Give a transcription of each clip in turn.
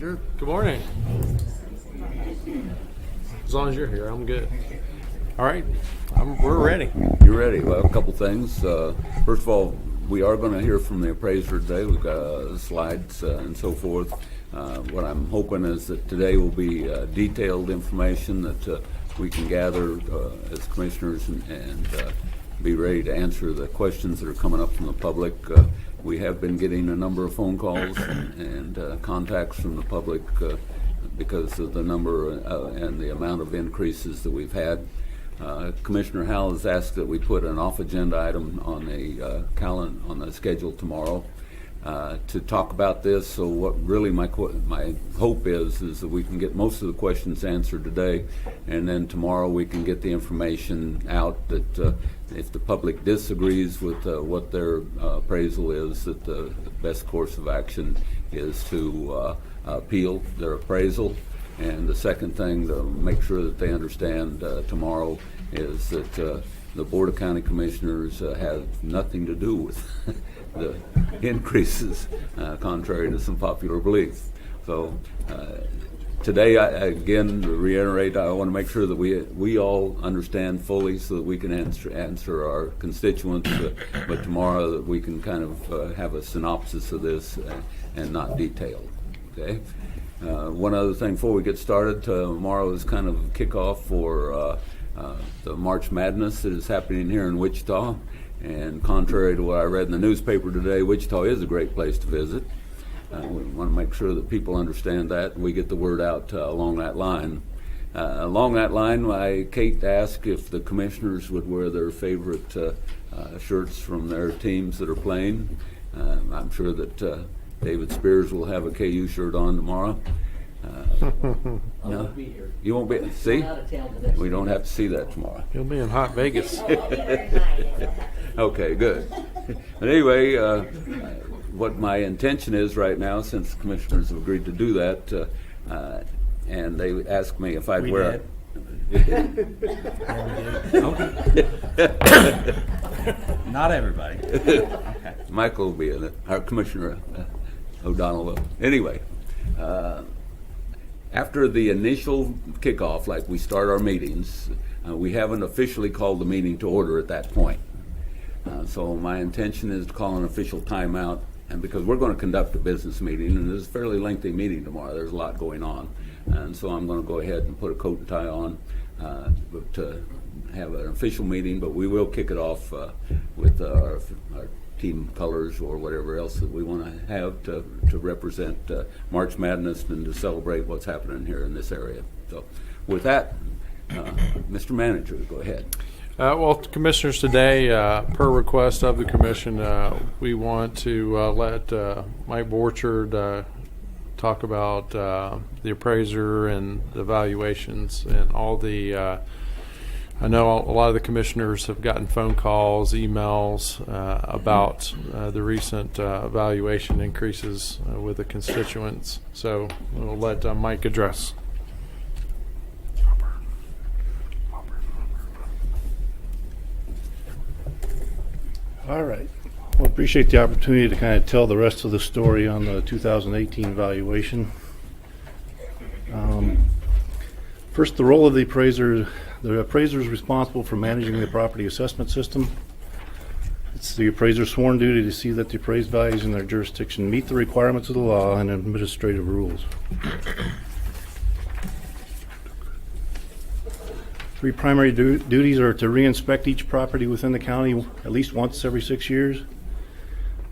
Manager. Good morning. As long as you're here, I'm good. All right, we're ready. You're ready. Well, a couple things. First of all, we are going to hear from the appraiser today. We've got slides and so forth. What I'm hoping is that today will be detailed information that we can gather as commissioners and be ready to answer the questions that are coming up from the public. We have been getting a number of phone calls and contacts from the public because of the number and the amount of increases that we've had. Commissioner Howell has asked that we put an off-agenda item on the calendar on the schedule tomorrow to talk about this. So what really my hope is that we can get most of the questions answered today, and then tomorrow we can get the information out that if the public disagrees with what their appraisal is, that the best course of action is to appeal their appraisal. And the second thing to make sure that they understand tomorrow is that the Board of County Commissioners have nothing to do with the increases, contrary to some popular belief. So today, again, to reiterate, I want to make sure that we all understand fully so that we can answer our constituents, but tomorrow that we can kind of have a synopsis of this and not detailed. Okay. One other thing before we get started, tomorrow is kind of a kickoff for the March Madness that is happening here in Wichita. And contrary to what I read in the newspaper today, Wichita is a great place to visit. We want to make sure that people understand that and we get the word out along that line. Along that line, Kate asked if the commissioners would wear their favorite shirts from their teams that are playing. I'm sure that David Spears will have a KU shirt on tomorrow. I won't be here. You won't be. See, I'm out of town today. we don't have to see that tomorrow. You'll be in hot Vegas. Okay, good. But anyway, what my intention is right now, since the commissioners have agreed to do that, and they asked me if I'd wear Not everybody. Okay. Michael will be in it, our Commissioner O'Donnell will. Anyway, after the initial kickoff, like we start our meetings, we haven't officially called the meeting to order at that point. So my intention is to call an official timeout, and because we're going to conduct a business meeting, and it's a fairly lengthy meeting tomorrow, there's a lot going on, and so I'm going to go ahead and put a coat and tie on to have an official meeting, but we will kick it off with our team colors or whatever else that we want to have to represent March Madness and to celebrate what's happening here in this area. So with that, Mr. Manager, go ahead. Well, Commissioners, today, per request of the Commission, we want to let Mike Borchard talk about the appraiser and the valuations and all the I know a lot of the commissioners have gotten phone calls, emails about the recent valuation increases with the constituents. So we'll let Mike address. All right. Well, appreciate the opportunity to kind of tell the rest of the story on the 2018 valuation. First, the role of the appraiser. The appraiser is responsible for managing the property assessment system. It's the appraiser's sworn duty to see that the appraised values in their jurisdiction meet the requirements of the law and administrative rules. Three primary duties are to reinspect each property within the county at least once every 6 years,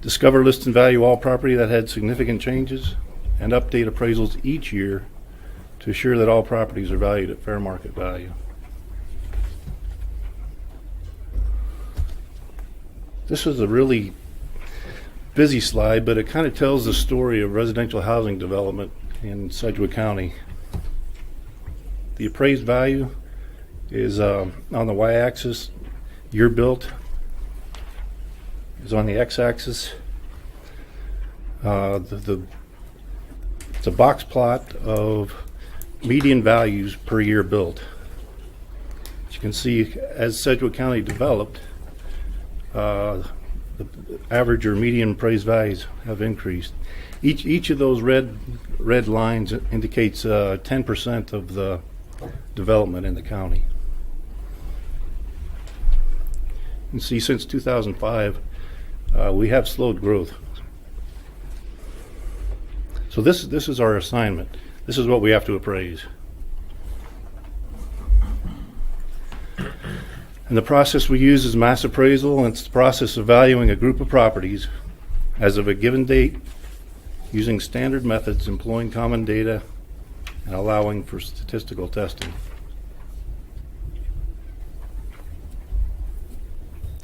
discover, list, and value all property that had significant changes, and update appraisals each year to assure that all properties are valued at fair market value. This is a really busy slide, but it kind of tells the story of residential housing development in Sedgwick County. The appraised value is on the y-axis, year built, is on the x-axis. It's a box plot of median values per year built. As you can see, as Sedgwick County developed, the average or median appraised values have increased. Each of those red lines indicates 10% of the development in the county. You can see since 2005, we have slowed growth. So this is our assignment. This is what we have to appraise. And the process we use is mass appraisal, and it's the process of valuing a group of properties as of a given date using standard methods, employing common data, and allowing for statistical testing.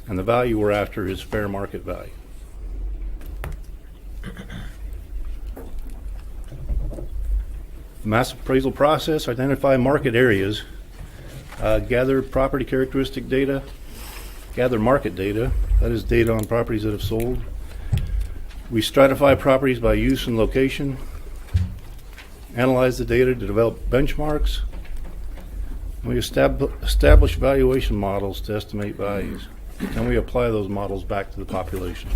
And the value we're after is fair market value. The mass appraisal process: identify market areas, gather property characteristic data, gather market data, that is data on properties that have sold. We stratify properties by use and location, analyze the data to develop benchmarks, and we establish valuation models to estimate values. And we apply those models back to the population.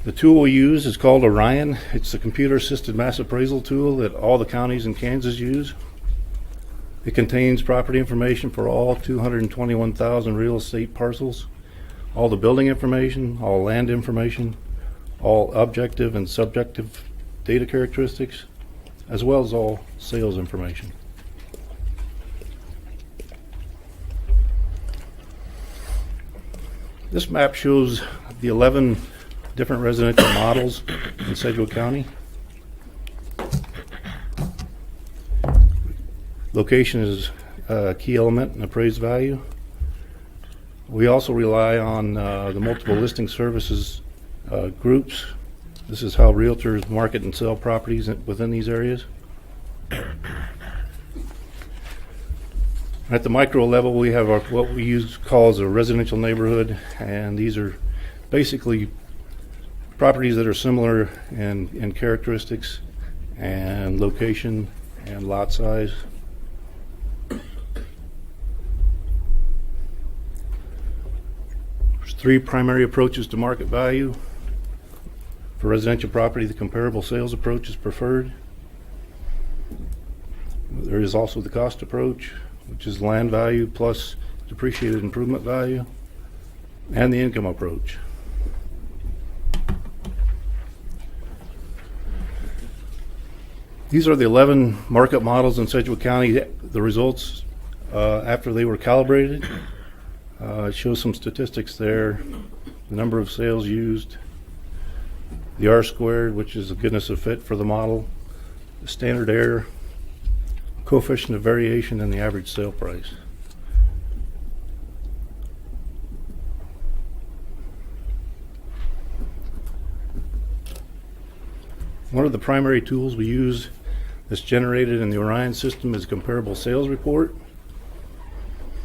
The tool we use is called Orion. It's a computer-assisted mass appraisal tool that all the counties in Kansas use. It contains property information for all 221,000 real estate parcels, all the building information, all land information, all objective and subjective data characteristics, as well as all sales information. This map shows the 11 different residential models in Sedgwick County. Location is a key element in appraised value. We also rely on the multiple listing services groups. This is how realtors market and sell properties within these areas. At the micro level, we have what we call as a residential neighborhood, and these are basically properties that are similar in characteristics and location and lot size. There's three primary approaches to market value. For residential property, the comparable sales approach is preferred. There is also the cost approach, which is land value plus depreciated improvement value, and the income approach. These are the 11 markup models in Sedgwick County. The results after they were calibrated, it shows some statistics there. The number of sales used, the R-squared, which is the goodness of fit for the model, the standard error, coefficient of variation, and the average sale price. One of the primary tools we use that's generated in the Orion system is a comparable sales report.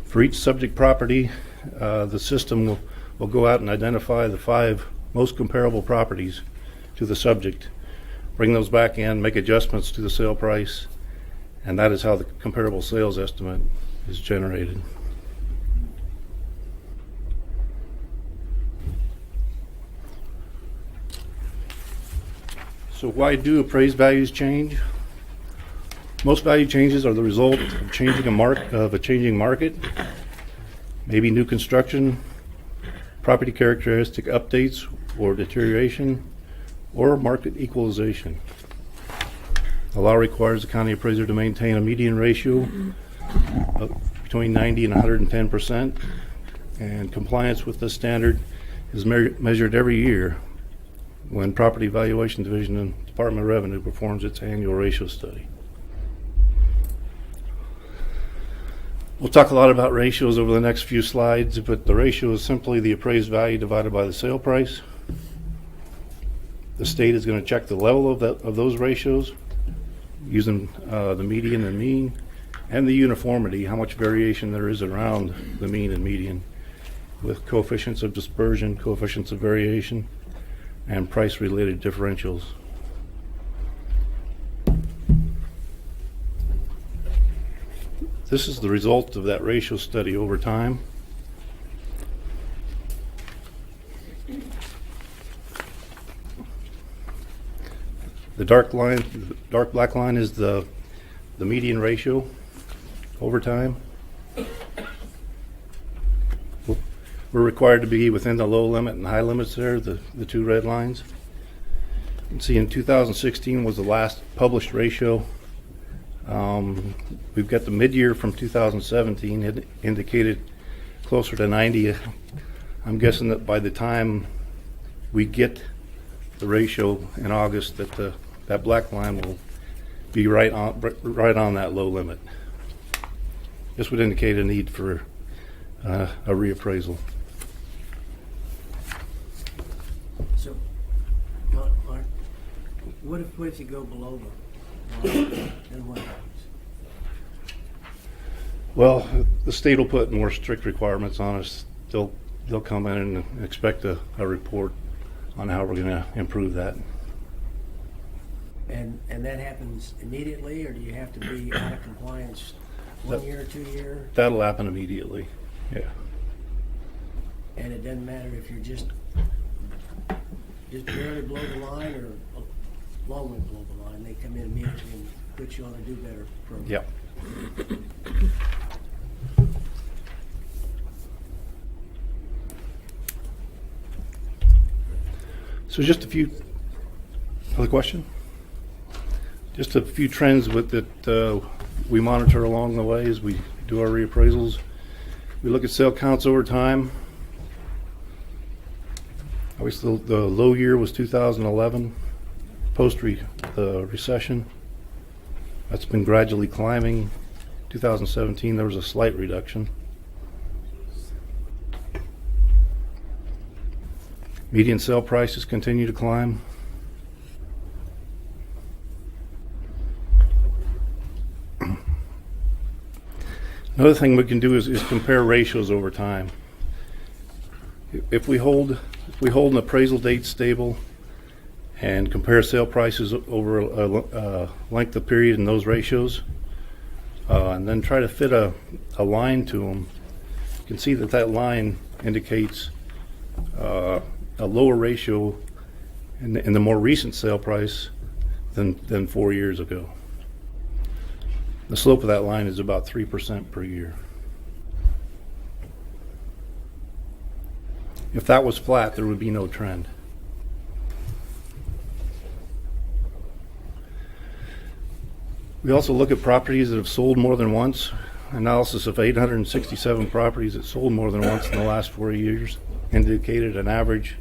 For each subject property, the system will go out and identify the 5 most comparable properties to the subject, bring those back in, make adjustments to the sale price, and that is how the comparable sales estimate is generated. So why do appraised values change? Most value changes are the result of a changing market, maybe new construction, property characteristic updates or deterioration, or market equalization. The law requires the county appraiser to maintain a median ratio of between 90 and 110%, and compliance with this standard is measured every year when Property Valuation Division and Department of Revenue performs its annual ratio study. We'll talk a lot about ratios over the next few slides, but the ratio is simply the appraised value divided by the sale price. The state is going to check the level of those ratios using the median and mean, and the uniformity, how much variation there is around the mean and median, with coefficients of dispersion, coefficients of variation, and price-related differentials. This is the result of that ratio study over time. The dark black line is the median ratio over time. We're required to be within the low limit and high limits there, the two red lines. You can see in 2016 was the last published ratio. We've got the mid-year from 2017. It indicated closer to 90. I'm guessing that by the time we get the ratio in August, that that black line will be right on that low limit. This would indicate a need for a reappraisal. So, Mark, what if you go below the line, then what happens? Well, the state will put more strict requirements on us. They'll come in and expect a report on how we're going to improve that. And that happens immediately, or do you have to be out of compliance 1 year, 2 year? That'll happen immediately. Yeah. And it doesn't matter if you're just barely below the line or long way below the line. They come in immediately and put you on a do better program. Yep. So just a few other question. Just a few trends that we monitor along the way as we do our reappraisals. We look at sale counts over time. Obviously, the low year was 2011, the recession. That's been gradually climbing. 2017, there was a slight reduction. Median sale prices continue to climb. Another thing we can do is compare ratios over time. If we hold an appraisal date stable and compare sale prices over a length of period in those ratios, and then try to fit a line to them, you can see that line indicates a lower ratio in the more recent sale price than 4 years ago. The slope of that line is about 3% per year. If that was flat, there would be no trend. We also look at properties that have sold more than once. Analysis of 867 properties that sold more than once in the last 4 years indicated an average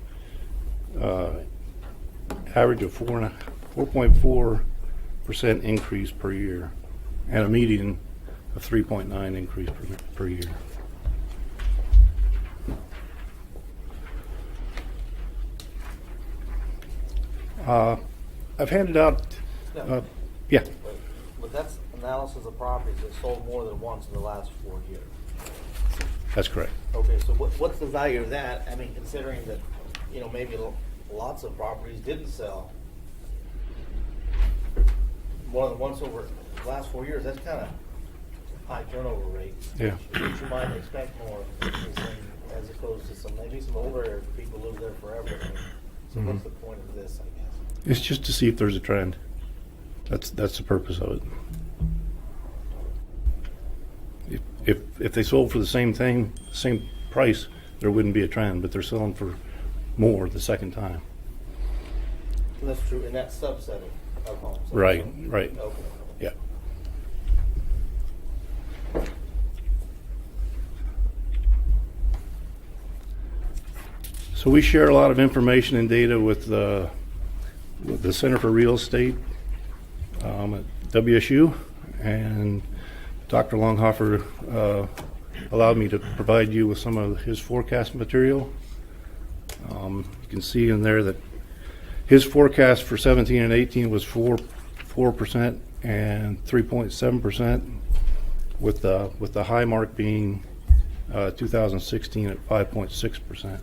of 4.4% increase per year, and a median of 3.9 increase per year. I've handed out, yeah. But that's analysis of properties that sold more than once in the last 4 years. That's correct. Okay, so what's the value of that? I mean, considering that, maybe lots of properties didn't sell more than once over the last 4 years, that's kind of high turnover rate. Yeah. You might expect more as opposed to some older people live there forever. So what's the point of this, I guess? It's just to see if there's a trend. That's the purpose of it. If they sold for the same thing, same price, there wouldn't be a trend, but they're selling for more the second time. That's true in that subset of homes. Right. Okay. Yeah. So we share a lot of information and data with the Center for Real Estate at WSU, and Dr. Longhofer allowed me to provide you with some of his forecast material. You can see in there that his forecast for 17 and 18 was 4% and 3.7%, with the high mark being 2016 at 5.6%.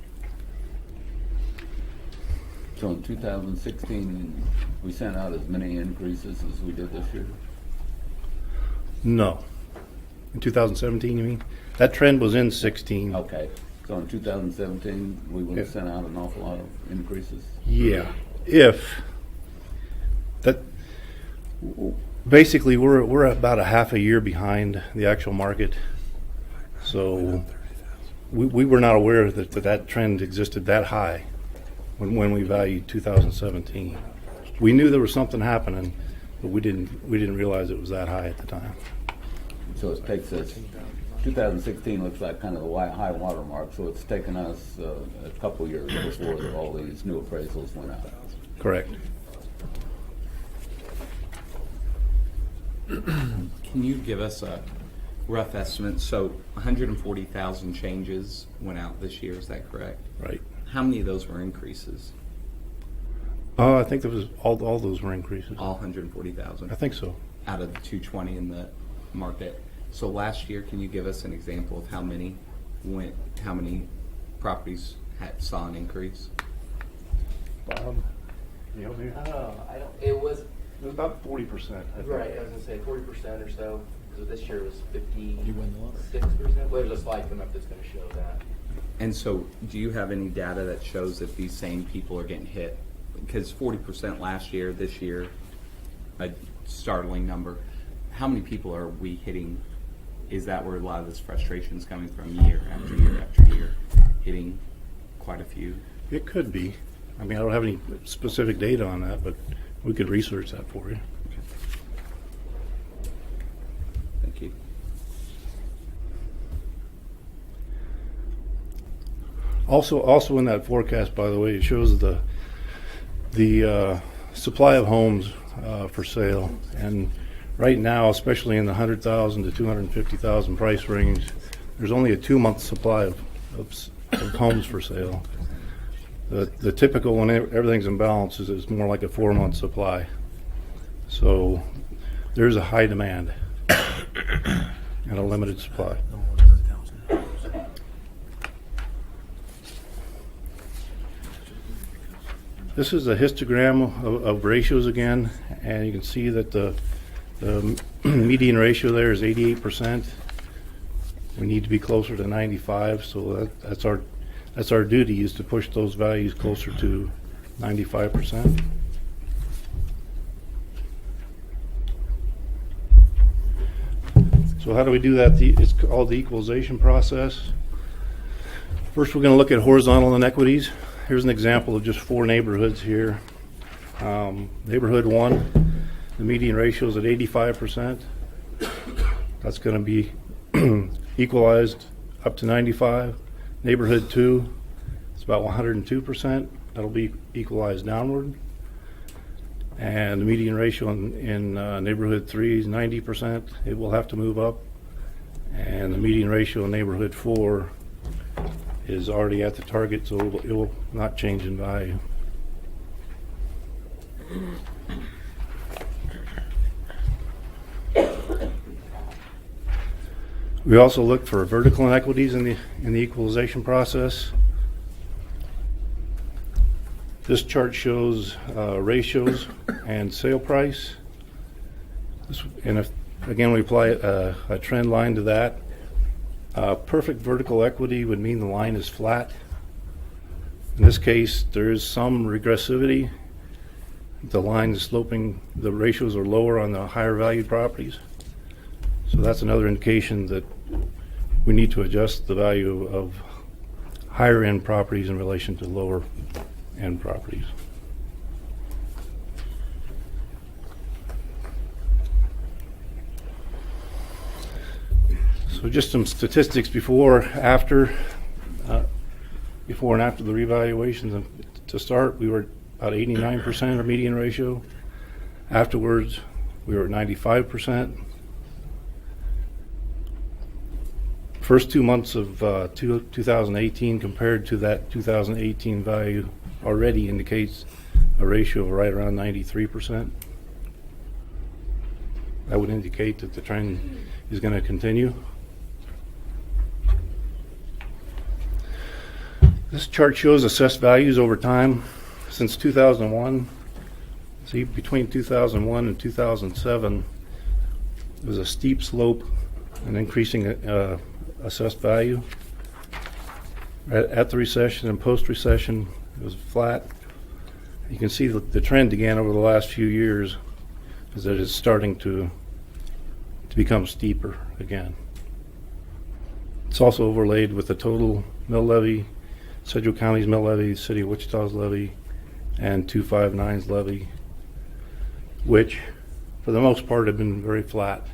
So in 2016, we sent out as many increases as we did this year? No. In 2017, you mean? That trend was in 16. Okay. So in 2017, we would have sent out an awful lot of increases? Yeah. If That basically we're about a half a year behind the actual market, so we were not aware that trend existed that high when we valued 2017. We knew there was something happening, but we didn't realize it was that high at the time. So it takes us, 2016 looks like kind of the high water mark, so it's taken us a couple years before all these new appraisals went out. Correct. Can you give us a rough estimate? So 140,000 changes went out this year, is that correct? Right. How many of those were increases? I think there was all those were increases. All 140,000? I think so. Out of the 220 in the market. So last year, can you give us an example of how many properties saw an increase? Bob, you help me? I don't, it was, It was about 40%. right, I was gonna say 40% or so, so this year was 56%, well, there's a slide coming up that's gonna show that. And so, do you have any data that shows that these same people are getting hit? Because 40% last year, this year, a startling number. How many people are we hitting? Is that where a lot of this frustration is coming from, year after year after year, hitting quite a few? It could be. I mean, I don't have any specific data on that, but we could research that for you. Thank you. Also in that forecast, by the way, it shows the supply of homes for sale, and right now, especially in the 100,000 to 250,000 price range, there's only a 2-month supply of homes for sale. The typical, when everything's in balance, is more like a 4-month supply. So there's a high demand and a limited supply. This is a histogram of ratios again, and you can see that the median ratio there is 88%. We need to be closer to 95, so that's our duty, is to push those values closer to 95%. So how do we do that? It's called the equalization process. First, we're going to look at horizontal inequities. Here's an example of just 4 neighborhoods here. Neighborhood 1, the median ratio is at 85%. That's going to be equalized up to 95. Neighborhood 2, it's about 102%. That'll be equalized downward. And the median ratio in neighborhood 3 is 90%. It will have to move up. And the median ratio in neighborhood 4 is already at the target, so it will not change in value. We also look for vertical inequities in the equalization process. This chart shows ratios and sale price. Again, we apply a trend line to that. Perfect vertical equity would mean the line is flat. In this case, there is some regressivity. The line is sloping, the ratios are lower on the higher valued properties. So that's another indication that we need to adjust the value of higher end properties in relation to lower end properties. So just some statistics before and after the revaluations. To start, we were about 89% of median ratio. Afterwards, we were at 95%. First 2 months of 2018 compared to that 2018 value already indicates a ratio of right around 93%. That would indicate that the trend is going to continue. This chart shows assessed values over time since 2001. See, between 2001 and 2007, there was a steep slope and increasing assessed value. At the recession and post-recession, it was flat. You can see the trend again over the last few years is that it's starting to become steeper again. It's also overlaid with the total mill levy, Sedgwick County's mill levy, City of Wichita's levy, and 259's levy, which for the most part have been very flat.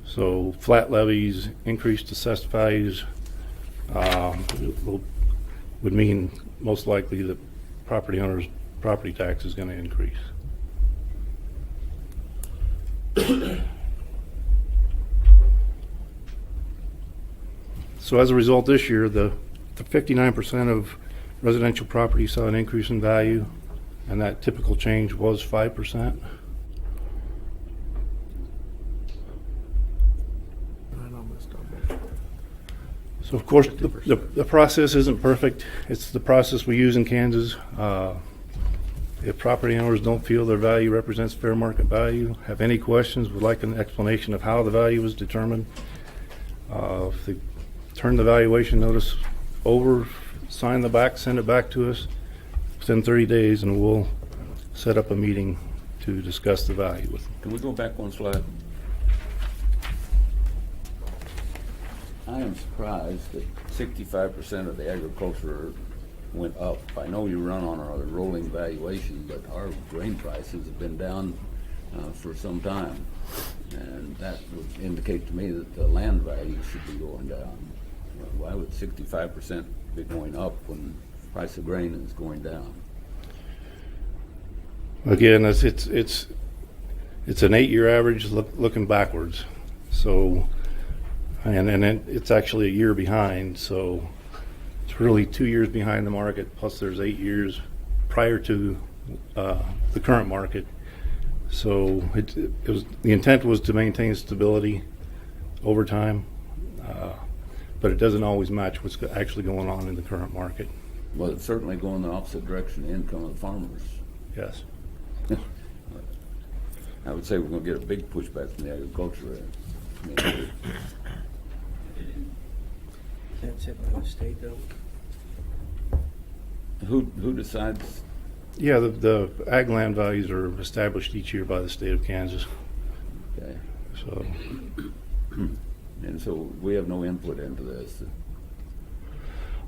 So flat levies, increased assessed values would mean most likely that property owners' property tax is going to increase. So as a result this year, the 59% of residential property saw an increase in value, and that typical change was 5%. So of course, the process isn't perfect. It's the process we use in Kansas. If property owners don't feel their value represents fair market value, have any questions, would like an explanation of how the value was determined, if they turn the valuation notice over, sign the back, send it back to us within 30 days, and we'll set up a meeting to discuss the value with them. Can we go back one slide? I am surprised that 65% of the agriculture went up. I know you run on a rolling valuation, but our grain prices have been down for some time. And that would indicate to me that the land value should be going down. Why would 65% be going up when the price of grain is going down? Again, it's an 8-year average looking backwards. So, and it's actually a year behind. So it's really 2 years behind the market. Plus, there's 8 years prior to the current market. So it was, the intent was to maintain stability over time, but it doesn't always match what's actually going on in the current market. Well, it's certainly going the opposite direction, the income of the farmers. Yes. I would say we're going to get a big pushback from the agriculture. That's it by the state though? Who decides? Yeah, the ag land values are established each year by the state of Kansas. Okay. So, And so we have no input into this.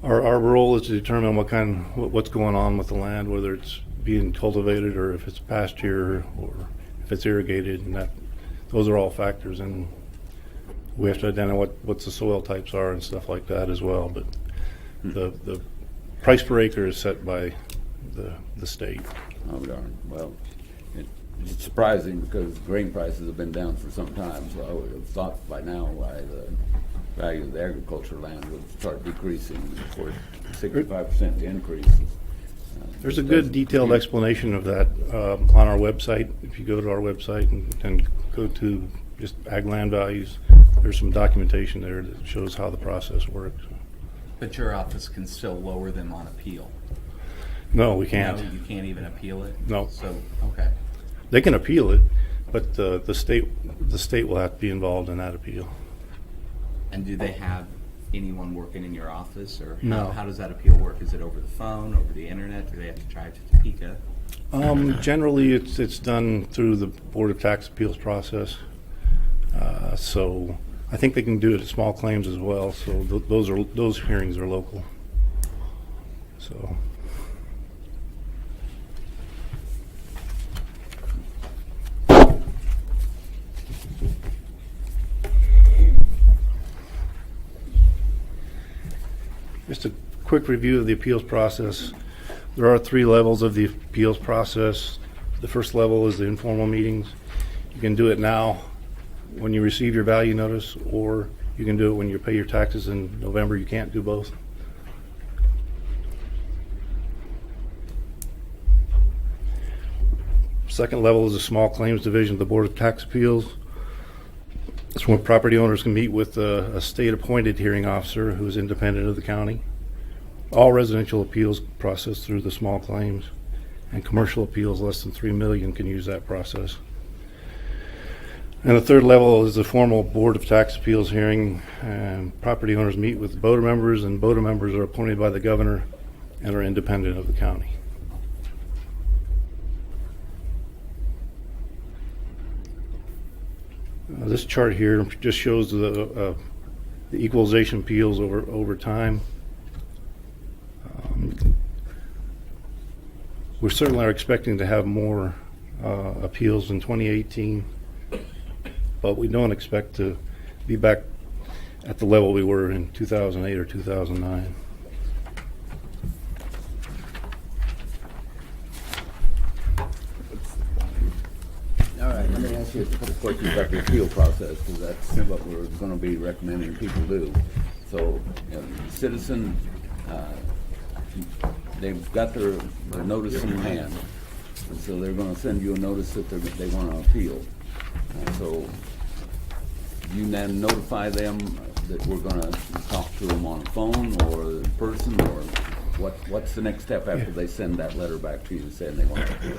our role is to determine what's going on with the land, whether it's being cultivated or if it's pasture or if it's irrigated, and those are all factors, and we have to identify what the soil types are and stuff like that as well. But the price per acre is set by the state. Oh, darn. Well, it's surprising because grain prices have been down for some time, so I would have thought by now why the value of the agriculture land would start decreasing. Of course, 65% increase. There's a good detailed explanation of that on our website. If you go to our website and go to just ag land values, there's some documentation there that shows how the process works. But your office can still lower them on appeal? No, we can't. No, you can't even appeal it? No. So, okay. They can appeal it, but the state will have to be involved in that appeal. And do they have anyone working in your office, or No. how does that appeal work? Is it over the phone, over the internet? Do they have to drive to Topeka? Generally, it's done through the Board of Tax Appeals process. So I think they can do it at small claims as well. So those hearings are local. So. Just a quick review of the appeals process. There are 3 levels of the appeals process. The first level is the informal meetings. You can do it now when you receive your value notice, or you can do it when you pay your taxes in November. You can't do both. Second level is a small claims division of the Board of Tax Appeals. It's where property owners can meet with a state-appointed hearing officer who is independent of the county. All residential appeals processed through the small claims, and commercial appeals less than $3 million can use that process. And the third level is the formal Board of Tax Appeals hearing. Property owners meet with BOTA members, and BOTA members are appointed by the governor and are independent of the county. This chart here just shows the equalization appeals over time. We certainly are expecting to have more appeals in 2018, but we don't expect to be back at the level we were in 2008 or 2009. All right, let me ask you a couple questions about the appeal process, because that's what we're going to be recommending people do. So, citizen, they've got their notice in hand, and so they're going to send you a notice that they want to appeal. So, you then notify them that we're going to talk to them on the phone or in person, or what's the next step after they send that letter back to you saying they want to appeal?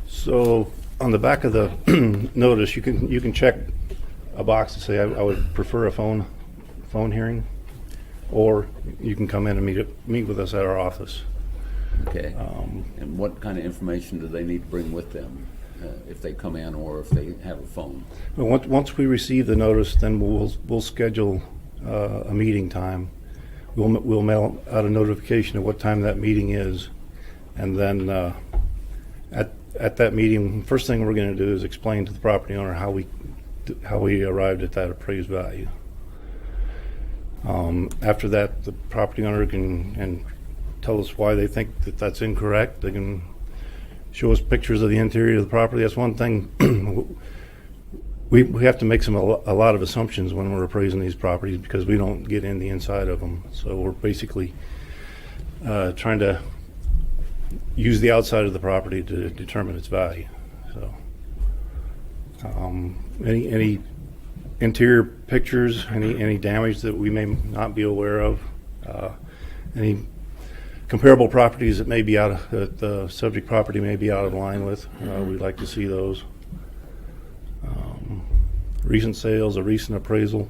So on the back of the notice, you can check a box to say I would prefer a phone hearing, or you can come in and meet with us at our office. Okay. And what kind of information do they need to bring with them if they come in or if they have a phone? Well, once we receive the notice, then we'll schedule a meeting time. We'll mail out a notification of what time that meeting is, and then at that meeting, first thing we're going to do is explain to the property owner how we arrived at that appraised value. After that, the property owner can tell us why they think that that's incorrect. They can show us pictures of the interior of the property. That's one thing. We have to make a lot of assumptions when we're appraising these properties because we don't get in the inside of them. So we're basically trying to use the outside of the property to determine its value. So any interior pictures, any damage that we may not be aware of, any comparable properties that may be that the subject property may be out of line with, we'd like to see those. Recent sales, a recent appraisal.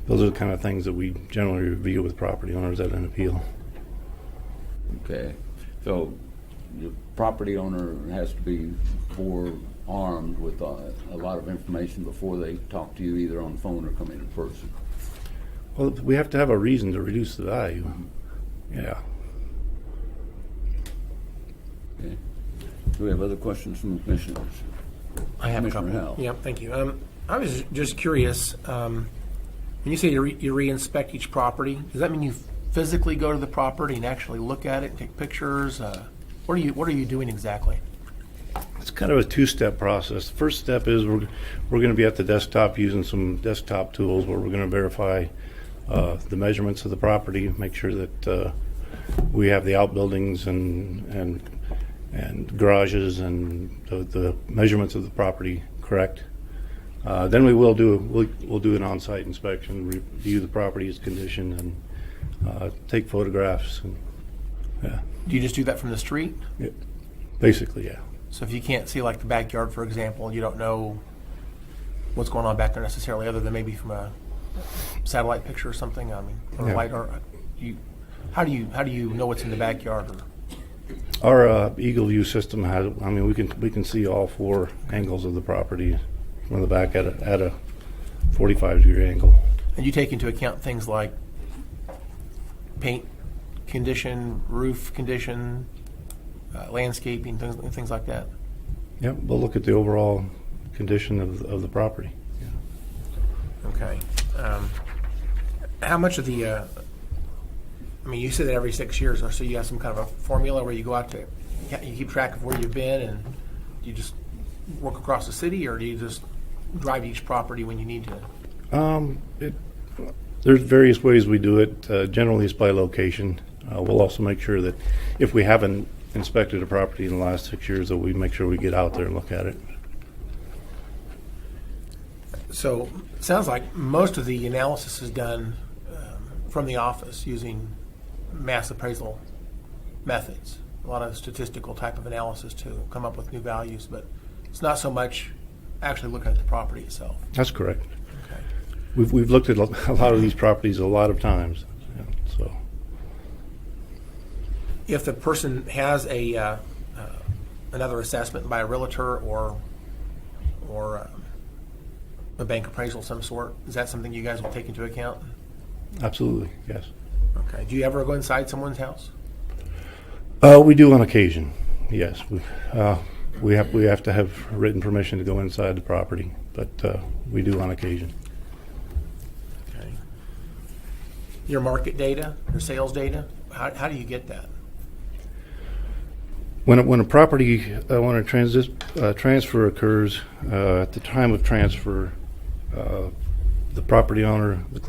Those are the kind of things that we generally review with property owners at an appeal. Okay. So the property owner has to be forearmed with a lot of information before they talk to you either on the phone or come in person. Well, we have to have a reason to reduce the value. Yeah. Okay. Do we have other questions from the commissioners? I have a Commissioner couple. Howell. Yeah, thank you. I was just curious, when you say you re-inspect each property, does that mean you physically go to the property and actually look at it and take pictures? What are you doing exactly? It's kind of a two-step process. The first step is we're going to be at the desktop using some desktop tools where we're going to verify the measurements of the property, make sure that we have the outbuildings and garages and the measurements of the property correct. Then we'll do an on-site inspection, review the property's condition, and take photographs. And, yeah. Do you just do that from the street? Basically, yeah. So if you can't see like the backyard, for example, you don't know what's going on back there necessarily, other than maybe from a satellite picture or something. I mean, or Yeah. light. Or how do you know what's in the backyard? Our Eagle View system has. I mean, we can see all four angles of the property from the back at a 45-degree angle. And you take into account things like paint condition, roof condition, landscaping, things like that. Yep, we'll look at the overall condition of the property. Okay. How much of the, I mean, you said that every 6 years, or so you have some kind of a formula where you go out to, you keep track of where you've been, and you just work across the city, or do you just drive to each property when you need to? There's various ways we do it. Generally, it's by location. We'll also make sure that if we haven't inspected a property in the last 6 years, that we make sure we get out there and look at it. So it sounds like most of the analysis is done from the office using mass appraisal methods, a lot of statistical type of analysis to come up with new values, but it's not so much actually looking at the property itself. That's correct. Okay. We've looked at a lot of these properties a lot of times. Yeah, so If the person has a another assessment by a realtor or or a bank appraisal of some sort? Is that something you guys will take into account? Absolutely, yes. Okay. Do you ever go inside someone's house? We do on occasion, yes. We have to have written permission to go inside the property, but we do on occasion. Okay. Your market data, your sales data, how do you get that? When a transfer occurs, at the time of transfer, the property owner, at the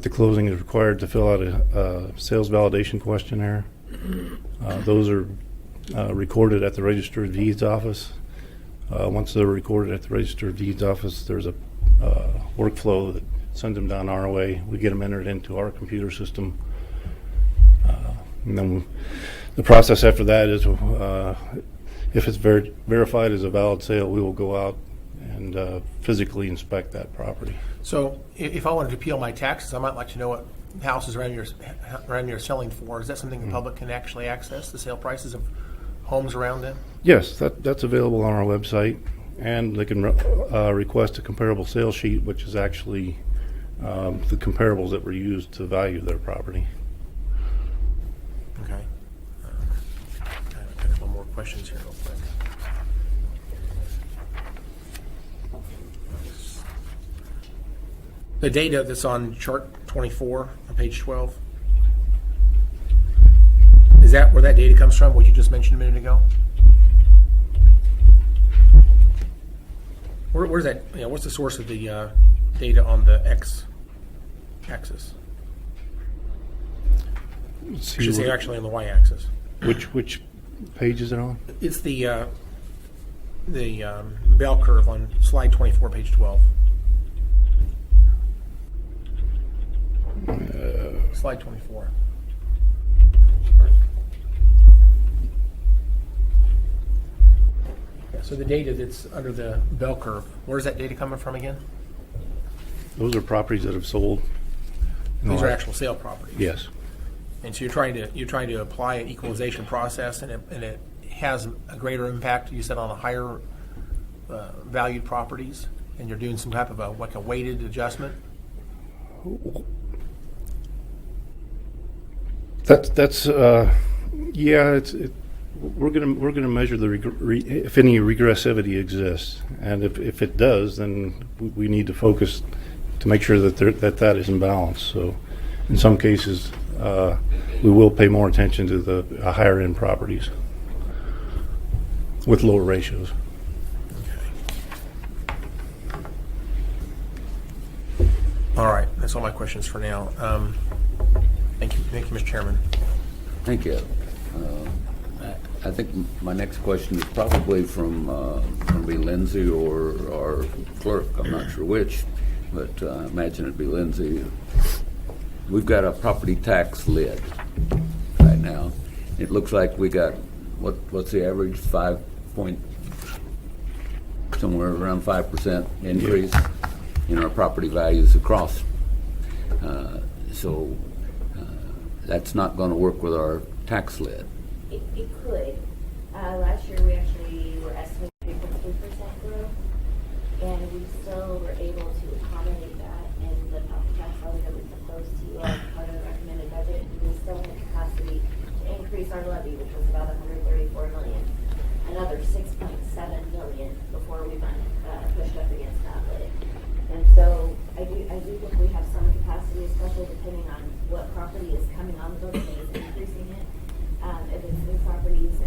closing is required to fill out a sales validation questionnaire. Those are recorded at the Register of Deeds office. Once they're recorded at the Register of Deeds office, there's a workflow that sends them down our way. We get them entered into our computer system. And then the process after that is, if it's verified as a valid sale, we will go out and physically inspect that property. So if I wanted to appeal my taxes, I might like to know what houses around here are selling for. Is that something the public can actually access, the sale prices of homes around them? Yes, that's available on our website, and they can request a comparable sales sheet, which is actually the comparables that were used to value their property. Okay. I have a couple more questions here real quick. The data that's on chart 24 on page 12, is that where that data comes from, what you just mentioned a minute ago? Where's that, what's the source of the data on the x-axis? Let's see I should say what- actually on the y-axis. Which page is it on? It's the bell curve on slide 24, page 12. Slide 24. Yeah, so the data that's under the bell curve, where's that data coming from again? Those are properties that have sold. These are actual sale properties. Yes. And so you're trying to apply an equalization process, and it has a greater impact, you said, on the higher valued properties, and you're doing some type of a weighted adjustment? That's yeah. We're gonna measure if any regressivity exists, and if it does, then we need to focus to make sure that is in balance. So, in some cases, we will pay more attention to the higher end properties with lower ratios. All right, that's all my questions for now. Thank you, Mr. Chairman. Thank you. I think my next question is probably from going to be Lindsay or our clerk. I'm not sure which, but I imagine it'd be Lindsay. We've got a property tax lid right now. It looks like we got what's the average? Somewhere around 5% increase in our property values across. So that's not going to work with our tax lid. It could. Last year we actually were estimating 3.3% growth, and we still were able to accommodate that in the property tax levy that we proposed to you as part of the recommended budget. We still had capacity to increase our levy, which was about $134 million, another $6.7 million before we went pushed up against that lid. And so I do think we have some capacity, especially depending on what property is coming on the books and is increasing it. If it's new properties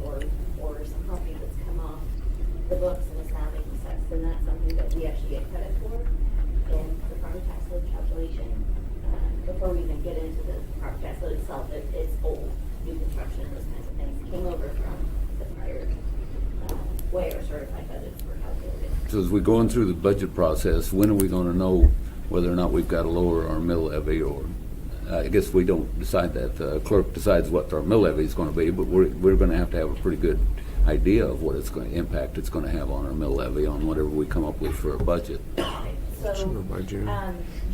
or some property that's come off the books and is now making sense, then that's something that we actually get credit for in the property tax load calculation. Before we even get into the property tax load itself, it's old, new construction, those kinds of things came over from the prior way our certified budgets were calculated. So as we're going through the budget process, when are we going to know whether or not we've got to lower our mill levy? Or I guess we don't decide that. The clerk decides what our mill levy is going to be, but we're going to have a pretty good idea of what impact it's going to have on our mill levy on whatever we come up with for a budget. So, by June.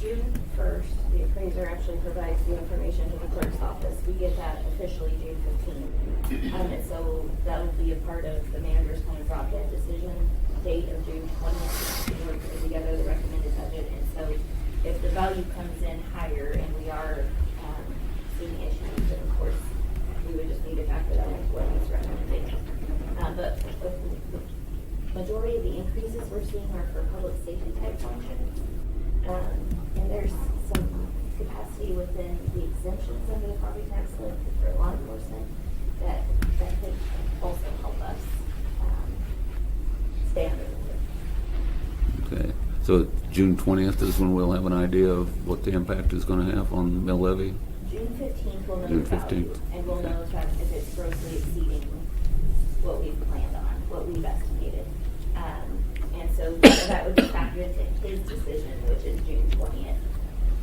June 1st, the appraiser actually provides the information to the clerk's office. We get that officially June 15th. And so that will be a part of the manager's kind of drop dead decision date of June 20th. We're putting together the recommended budget. And so if the value comes in higher and we are seeing issues, then of course we would just need to factor that into what he's recommending. But the majority of the increases we're seeing are for public safety type functions. And there's some capacity within the exemptions under the property tax list for law enforcement that could also help us stay under the lid. Okay, so June 20th is when we'll have an idea of what the impact is going to have on the mill levy? June 15th, we'll know June the value, 15th. and we'll know if it's grossly exceeding what we've planned on, what we've estimated. And so that would be factored into his decision, which is June 20th.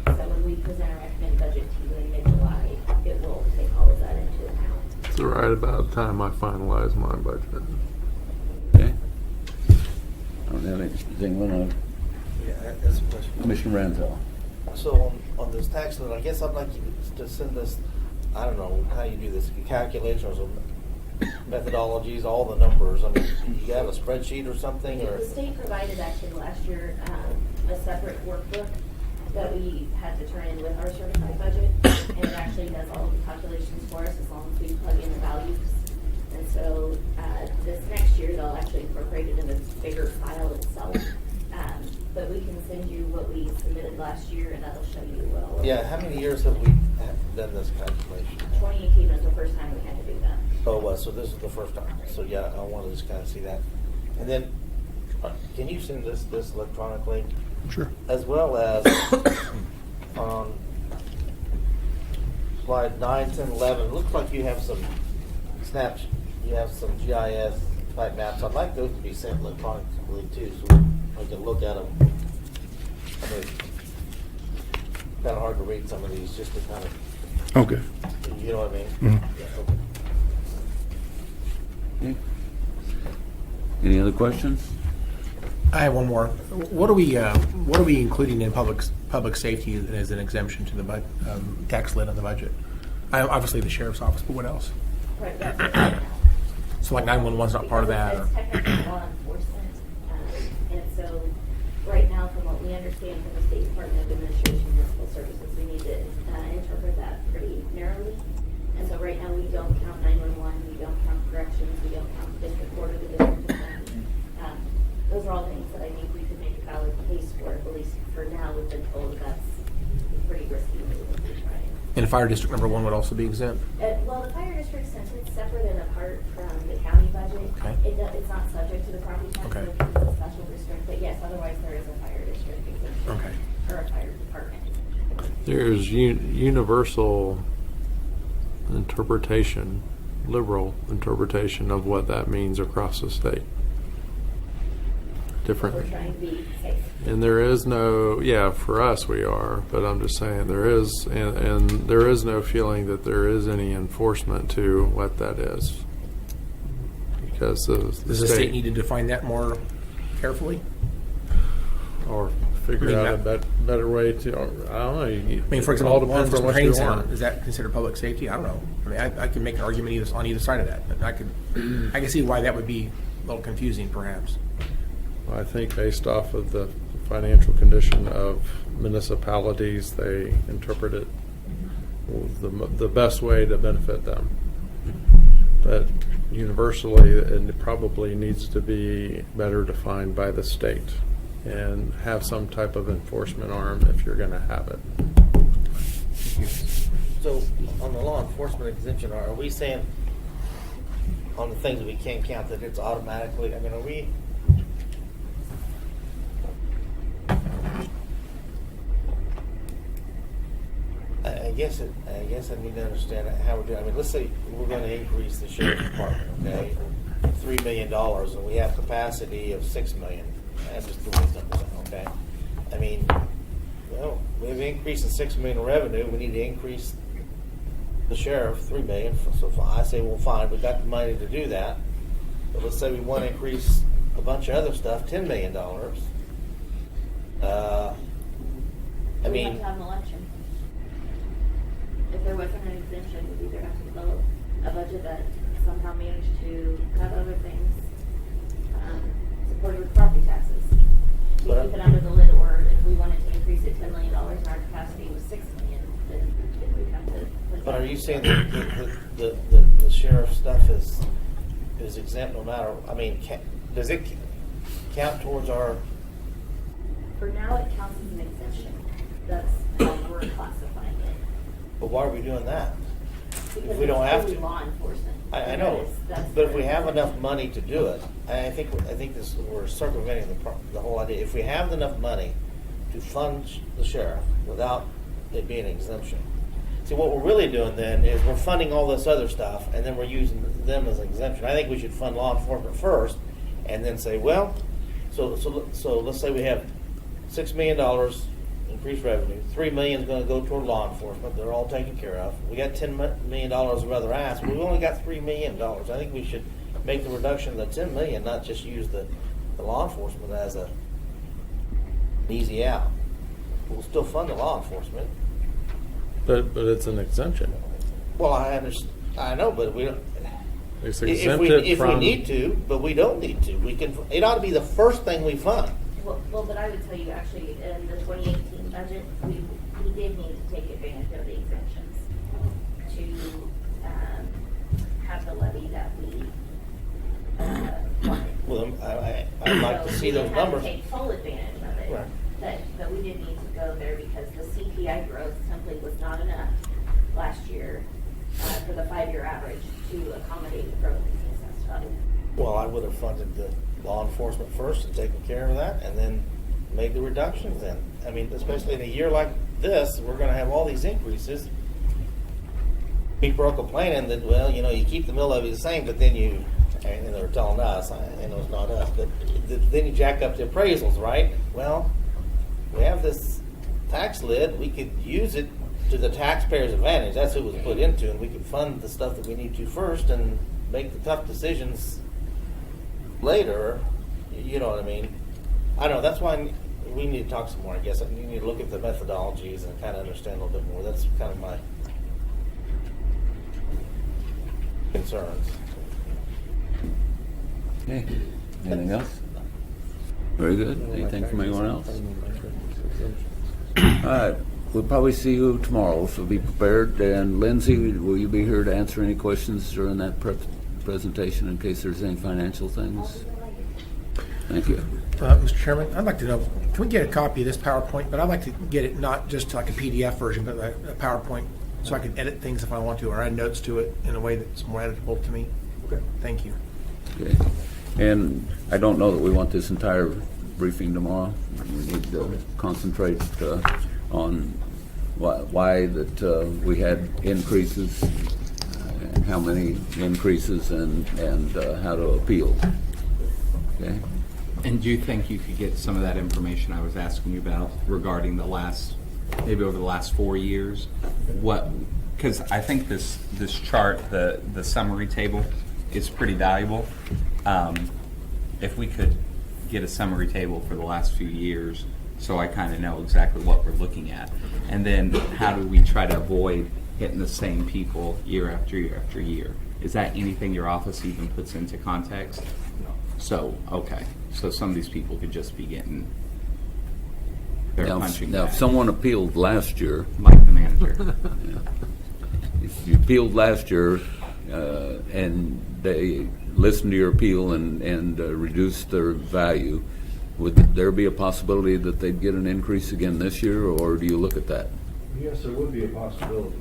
So when we present a recommended budget to you in mid-July, it will take all of that into account. It's right about the time I finalize my budget. Okay. I don't have anything, Yeah, that's a question. Commissioner Ranzel. So on this tax lid, I guess I'd like you to send us, I don't know how you do this, calculations or methodologies, all the numbers. I mean, you have a spreadsheet or something, or? The state provided actually last year a separate workbook that we had to turn in with our certified budget, and it actually does all of the calculations for us as long as we plug in the values. And so this next year they'll actually incorporate it in this bigger file itself. But we can send you what we submitted last year, and that'll show you what all of Yeah, how many years have we done this calculation? 2018 was the first time we had to do that. Oh, well, so this is the first time. So yeah, I want to just kind of see that. And then, can you send this electronically? Sure. As well as on slide 9, 10, 11, it looks like you have some you have some GIS type maps. I'd like those to be sent electronically too, so we can look at them. I mean, kind of hard to read some of these, just to kind of, Okay. you know what I mean? Mhm. Yeah, okay. Okay. Any other questions? I have one more. What are we including in public safety as an exemption to the tax lid on the budget? Obviously the sheriff's office, but what else? Right, that's it right now. So like 911's not part of that? Because it's technically law enforcement. And so right now, from what we understand from the State Department of Administration and Municipal Services, we need to interpret that pretty narrowly. And so right now, we don't count 911, we don't count corrections, we don't count the district court or the district attorney. Those are all things that I think we could make a valid case for, at least for now, we've been told that's pretty risky move if we try. And fire district number 1 would also be exempt? Well, the fire district, since it's separate and apart from the county budget, Okay. it's not subject to the property tax. Okay. It's a special district, but yes, otherwise there is a fire district exemption. Okay. Or a fire department. There's universal interpretation, liberal interpretation of what that means across the state. Different. We're trying to be safe. And there is no, yeah, for us we are, but I'm just saying there is, and there is no feeling that there is any enforcement to what that is. Because Does the state need to define that more carefully? or figure I mean, out a better way to, or, I don't know. I mean, for it example, all the depends on what training you center, want. is that considered public safety? I don't know. I mean, I can make an argument on either side of that, but I can see why that would be a little confusing, perhaps. I think based off of the financial condition of municipalities, they interpret it the best way to benefit them. But universally, it probably needs to be better defined by the state and have some type of enforcement arm if you're going to have it. So on the law enforcement exemption, are we saying on the things that we can't count that it's automatically, I mean, are we? I guess I need to understand how we're doing. I mean, let's say we're going to increase the sheriff's department, okay, $3 million, and we have capacity of $6 million. That's just the way it's numbers are, okay? I mean, well, we have an increase in $6 million in revenue. We need to increase the sheriff $3 million. So I say, well, fine, we got the money to do that. But let's say we want to increase a bunch of other stuff, $10 million. We have to have an election. a budget that somehow managed to cut other things, supported with property taxes. To keep it under the lid, or if we wanted to increase it $10 million and our capacity was $6 million, then we'd have to. put But that are you in. saying that the sheriff stuff is exempt no matter, I mean, does it count towards our, For now, it counts as an exemption. That's how we're classifying it. but why are we doing that? Because we don't it's have fully to. law enforcement. I know, That's but if we where- have enough money to do it, I think this, we're circumventing the whole idea. If we have enough money to fund the sheriff without it being an exemption. See, what we're really doing then is we're funding all this other stuff, and then we're using them as an exemption. I think we should fund law enforcement first, and then say, well, so let's say we have $6 million increased revenue. $3 million is going to go toward law enforcement. They're all taken care of. We got $10 million of other asks. We've only got $3 million. I think we should make the reduction of the $10 million, not just use the law enforcement as an easy out. We'll still fund the law enforcement. But it's an exemption. Well, I understand. I know, but we don't. It's If exempted we from. need to, but we don't need to. We can. It ought to be the first thing we fund. Well, but I would tell you, actually, in the 2018 budget, we did need to take advantage of the exemptions to have the levy that we wanted. Well, I'd like to So see we those didn't have to numbers. take full advantage of it. Right. But we did need to go there because the CPI growth simply was not enough last year for the 5-year average to accommodate the growth in the assessed value. Well, I would have funded the law enforcement first and taken care of that, and then made the reductions then. I mean, especially in a year like this, we're going to have all these increases. People are complaining that, well, you keep the mill levy the same, but then and they're telling us, I know it's not us, but then you jack up the appraisals, right? Well, we have this tax lid. We could use it to the taxpayer's advantage. That's what it was put into, and we could fund the stuff that we need to first and make the tough decisions later. You know what I mean? I don't know. That's why we need to talk some more, I guess. We need to look at the methodologies and kind of understand a little bit more. That's kind of my concerns. Okay, anything else? Very good. Anything from anyone else? All right, we'll probably see you tomorrow, so be prepared. And Lindsay, will you be here to answer any questions during that presentation in case there's any financial things? Thank you. Mr. Chairman, I'd like to know, can we get a copy of this PowerPoint? But I'd like to get it not just like a PDF version, but a PowerPoint, so I can edit things if I want to, or add notes to it in a way that's more editable to me. Okay. Thank you. Okay. And I don't know that we want this entire briefing tomorrow. We need to concentrate on why that we had increases, and how many increases, and how to appeal. Okay. And do you think you could get some of that information I was asking you about regarding maybe over the last 4 years? Because I think this chart, the summary table, is pretty valuable. If we could get a summary table for the last few years, so I kind of know exactly what we're looking at. And then how do we try to avoid hitting the same people year after year after year? Is that anything your office even puts into context? No. So, okay. So some of these people could just be getting their punching Now, bag. if someone appealed last year, Like the manager. if you appealed last year and they listened to your appeal and reduced their value, would there be a possibility that they'd get an increase again this year, or do you look at that? Yes, there would be a possibility.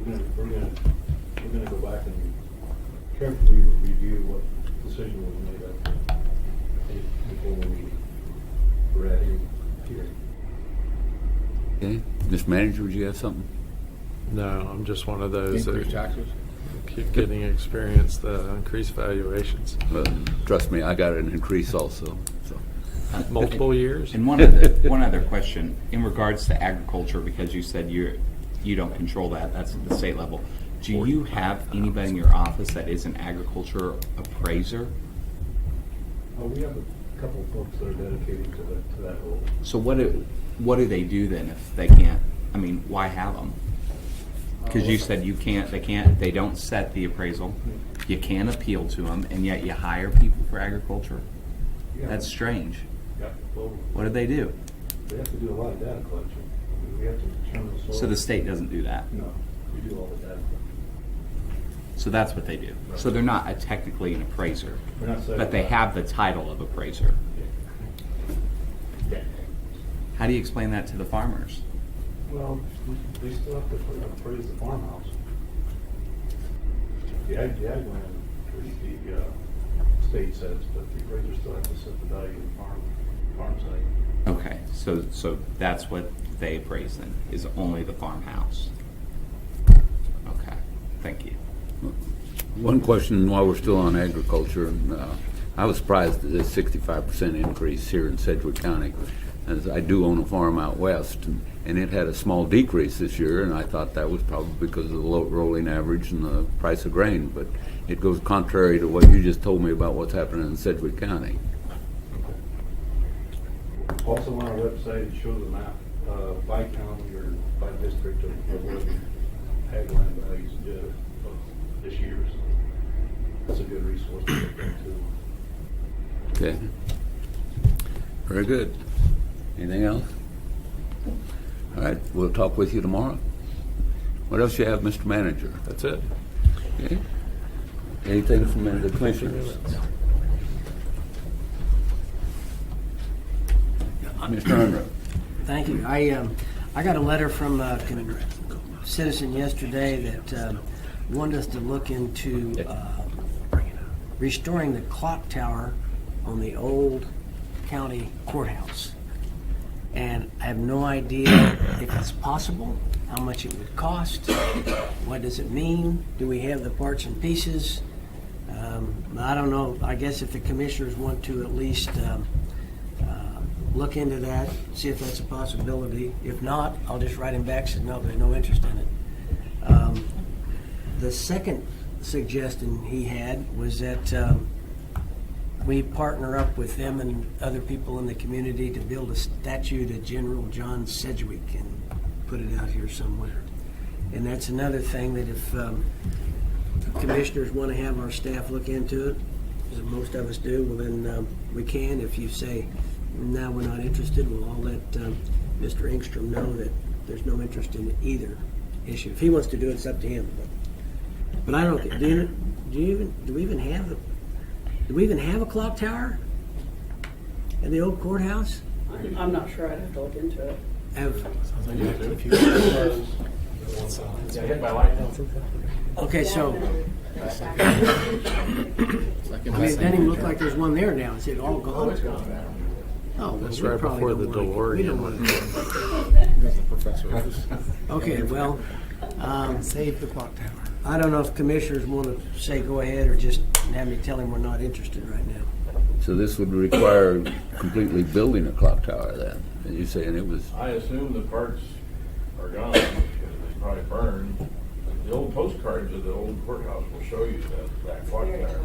We're gonna go back and carefully review what decision was made before we're ready here. Okay, Mr. Manager, would you have something? No, I'm just one of those Increased that taxes? keep getting experience the increased valuations. Trust me, I got an increase also. So. Multiple years? And one other question in regards to agriculture, because you said you don't control that. That's at the state level. Do you have anybody in your office that is an agriculture appraiser? We have a couple of folks that are dedicated to that role. So what do they do then if they can't? I mean, why have them? Because you said they don't set the appraisal, you can't appeal to them, and yet you hire people for agriculture? That's strange. Yeah, well, What did they do? we have to do a lot of data collection. We have to determine the soil. So the state doesn't do that. No, we do all the data. So that's what they do. So they're not technically an appraiser, We're not but they certified. have the title of appraiser. Yeah. How do you explain that to the farmers? Well, they still have to appraise the farmhouse. The ag land, the state says, but the appraiser still has to set the value of the farm site. Okay, so that's what they appraise then, is only the farmhouse. Okay, thank you. One question while we're still on agriculture, I was surprised at this 65% increase here in Sedgwick County, as I do own a farm out west, and it had a small decrease this year, and I thought that was probably because of the low rolling average and the price of grain, but it goes contrary to what you just told me about what's happening in Sedgwick County. Also on our website, it shows a map by county or by district of where the ag land values did of this year. So that's a good resource to look into. Okay. Very good. Anything else? All right, we'll talk with you tomorrow. What else you have, Mr. Manager? That's it. Okay. Anything from the commissioners? Mr. Unruh. Thank you. I got a letter from a citizen yesterday that wanted us to look into restoring the clock tower on the old county courthouse. And I have no idea if it's possible, how much it would cost, what does it mean, do we have the parts and pieces? I don't know. I guess if the commissioners want to at least look into that, see if that's a possibility. If not, I'll just write him back and say, no, there's no interest in it. The second suggestion he had was that we partner up with them and other people in the community to build a statue to General John Sedgwick and put it out here somewhere. And that's another thing that if commissioners want to have our staff look into it, as most of us do, well then we can. If you say, no, we're not interested, well, I'll let Mr. Engstrom know that there's no interest in either issue. If he wants to do it, it's up to him. But I don't. Do we even have a clock tower in the old courthouse? I'm not sure. I'd have to look into it. Okay, so it doesn't even look like there's one there now. Is it all gone? Oh, That's we right probably before the don't like it. We DeLorean. don't want to. Okay, well, Save the clock tower. I don't know if commissioners want to say go ahead or just have me tell him we're not interested right now. So this would require completely building a clock tower then? And you're saying it was, I assume the parts are gone because they probably burned. The old postcards of the old courthouse will show you that clock tower.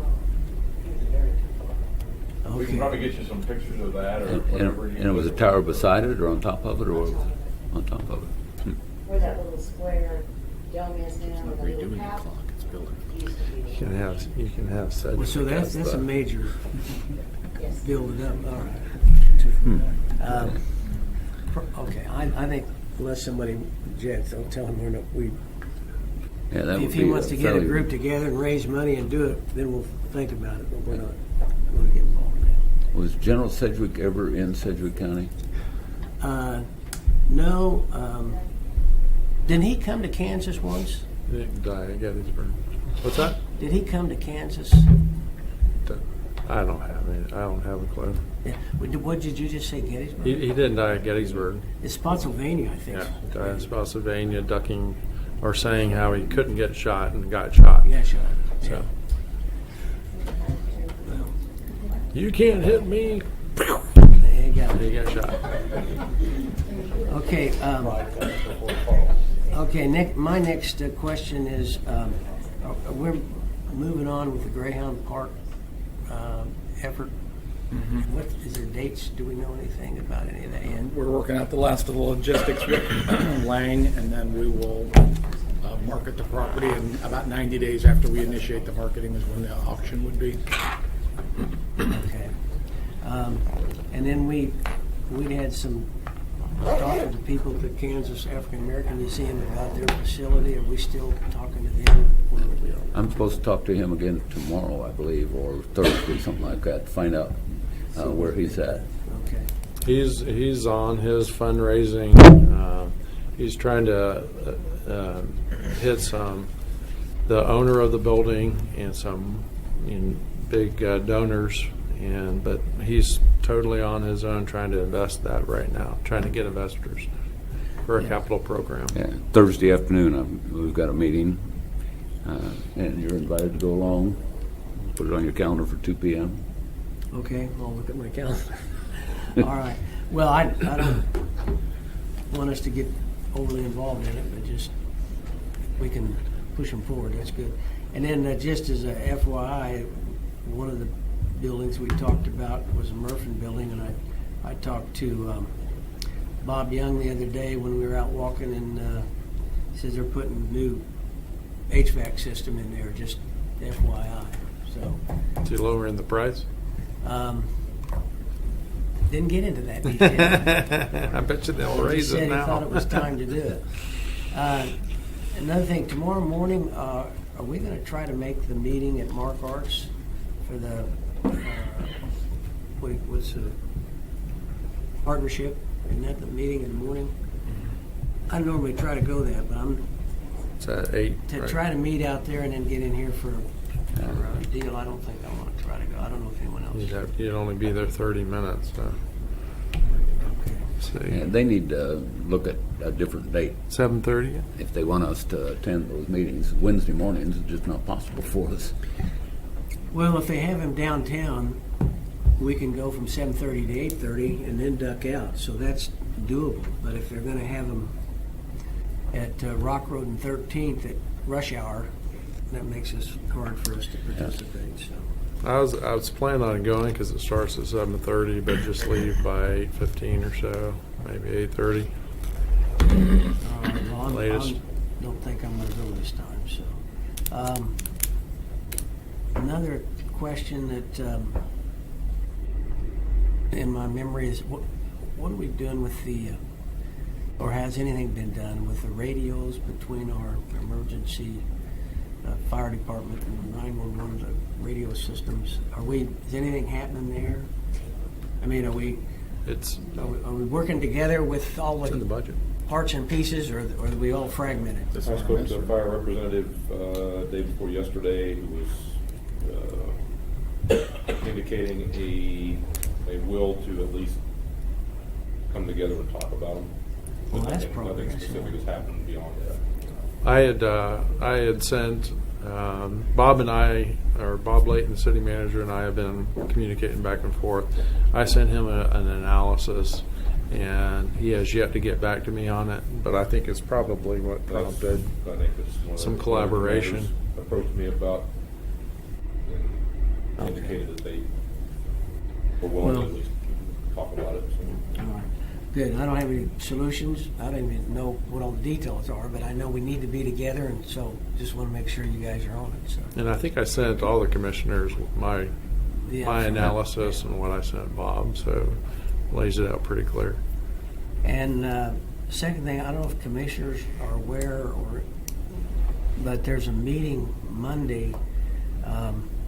We can probably get you some pictures of that or whatever. and it was a tower beside it or on top of it or on top of it? Where that little square dome is now, with the little cap. You can have Sedgwick. So that's a major Yes. build it up. All right. Okay, I think unless somebody objects, I'll tell him we're not. Yeah, that would If he be wants to get a fairly- group together and raise money and do it, then we'll think about it. But we're not going to get involved in that. Was General Sedgwick ever in Sedgwick County? No. Didn't he come to Kansas once? He didn't die at Gettysburg. What's that? Did he come to Kansas? I don't have a clue. Yeah. What did you just say, Gettysburg? He didn't die at Gettysburg. It's Spotsylvania, I think. Yeah, he died in Spotsylvania, ducking or saying how he couldn't get shot and got shot. Yeah, sure. So you can't hit me. There you go. He got shot. Okay. Okay. My next question is, we're moving on with the Greyhound Park effort. What is there dates? Do we know anything about any of that? We're working out the last of the logistics with Lang, and then we will market the property, and about 90 days after we initiate the marketing is when the auction would be. Okay. And then we'd had some talking to people at the Kansas African American Museum about their facility. Are we still talking to them? I'm supposed to talk to him again tomorrow, I believe, or Thursday, something like that, to find out where he's at. Okay. He's on his fundraising. He's trying to hit the owner of the building and some big donors, but he's totally on his own trying to invest that right now, trying to get investors for a capital program. Yeah, Thursday afternoon, we've got a meeting, and you're invited to go along. Put it on your calendar for 2 p.m. Okay, I'll look at my calendar. All right. Well, I don't want us to get overly involved in it, but just we can push them forward. That's good. And then just as a FYI, one of the buildings we talked about was a Murphy building, and I talked to Bob Young the other day when we were out walking, and he says they're putting a new HVAC system in there, just FYI. So. Is he lowering the price? Didn't get into that detail. I bet you they'll raise it now. He thought it was time to do it. Another thing, tomorrow morning, are we going to try to make the meeting at Mark Arts for the what's the partnership? Isn't that the meeting in the morning? I normally try to go that, but It's at 8. to right? try to meet out there and then get in here for a deal. I don't think I want to try to go. I don't know if anyone else. You'd only be there 30 minutes. So. See. And they need to look at a different date 7:30. if they want us to attend those meetings. Wednesday mornings is just not possible for us. Well, if they have him downtown, we can go from 7:30 to 8:30 and then duck out. So that's doable. But if they're going to have him at Rock Road and 13th at rush hour, that makes it hard for us to participate. So. I was planning on going because it starts at 7:30, but just leave by 8:15 or so, maybe 8:30. Well, Latest. I don't think I'm going to go this time. So, another question that in my memory is what are we doing with the, or has anything been done with the radios between our emergency fire department and 911, the radio systems? Is anything happening there? I mean, are we working together with all It's in the the budget. parts and pieces, or are we all fragmented? I spoke to a fire representative day before yesterday who was indicating a will to at least come together and talk about them. Well, that's Nothing progress. specific has happened beyond that. I had sent Bob and I, or Bob Layton, the city manager, and I have been communicating back and forth. I sent him an analysis, and he has yet to get back to me on it. But I think it's probably what prompted I think it's one of some the collaboration. commanders approached me about and indicated that they were willing to Well- at least talk about it. So. All right. Good. I don't have any solutions. I don't even know what all the details are, but I know we need to be together, and so just want to make sure you guys are on it. So. And I think I sent all the commissioners my Yeah. analysis and what I sent Bob, so lays it out pretty clear. And second thing, I don't know if commissioners are aware, but there's a meeting Monday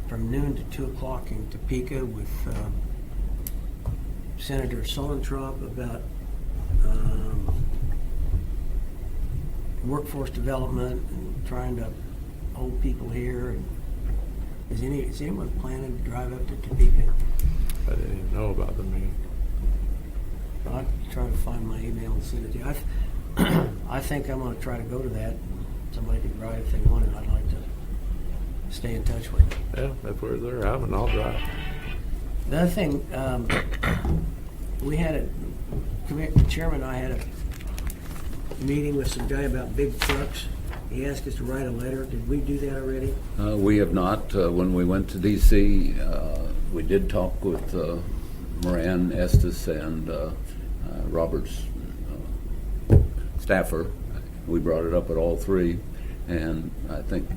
from noon to 2 o'clock in Topeka with Senator Solentrop about workforce development and trying to hold people here. And is anyone planning to drive up to Topeka? I didn't even know about the meeting. I'll try to find my email and send it to you. I think I'm going to try to go to that. Somebody can drive if they want it. I'd like to stay in touch with them. Yeah, if we're there having, I'll drive. The other thing, we had the chairman and I had a meeting with some guy about big trucks. He asked us to write a letter. Did we do that already? We have not. When we went to D.C., we did talk with Moran, Estes, and Robert's staffer. We brought it up at all three, And I think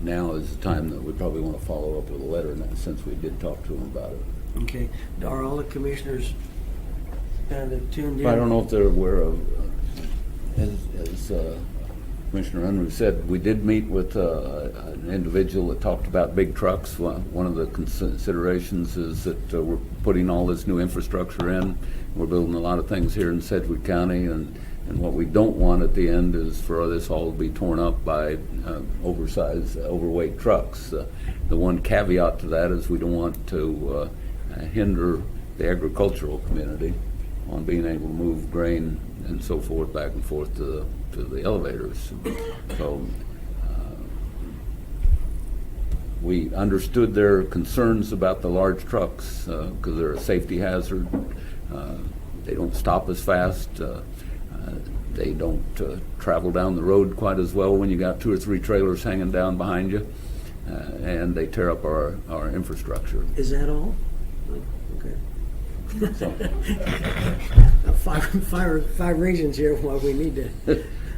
now is the time that we probably want to follow up with a letter in that, since we did talk to them about it. Okay. Are all the commissioners kind of tuned in? I don't know if they're aware of, as Commissioner Unruh said, we did meet with an individual that talked about big trucks. One of the considerations is that we're putting all this new infrastructure in. We're building a lot of things here in Sedgwick County, and what we don't want at the end is for this all to be torn up by oversized, overweight trucks. The one caveat to that is we don't want to hinder the agricultural community on being able to move grain and so forth back and forth to the elevators. So we understood their concerns about the large trucks because they're a safety hazard. They don't stop as fast. They don't travel down the road quite as well when you got 2 or 3 trailers hanging down behind you, and they tear up our infrastructure. Is that all? Okay. So, Five reasons here why we need to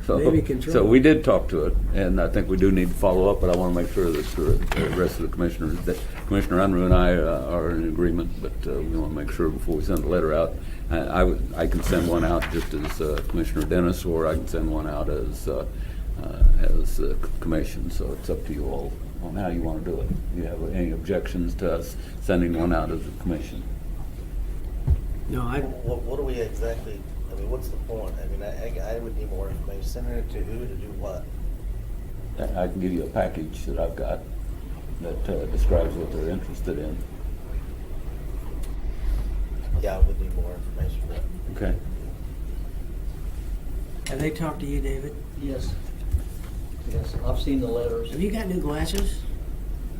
maybe control. So we did talk to it, and I think we do need to follow up, but I want to make sure that the rest of the commissioners, that Commissioner Unruh and I are in agreement, but we want to make sure before we send a letter out. I can send one out just as Commissioner Dennis, or I can send one out as a commission, so it's up to you all on how you want to do it. Do you have any objections to us sending one out as a commission? No, What do we exactly, I mean, what's the point? I mean, I would need more information. Sending it to who to do what? I can give you a package that I've got that describes what they're interested in. Yeah, I would need more information. Okay. Have they talked to you, David? Yes. Yes, I've seen the letters. Have you got new glasses?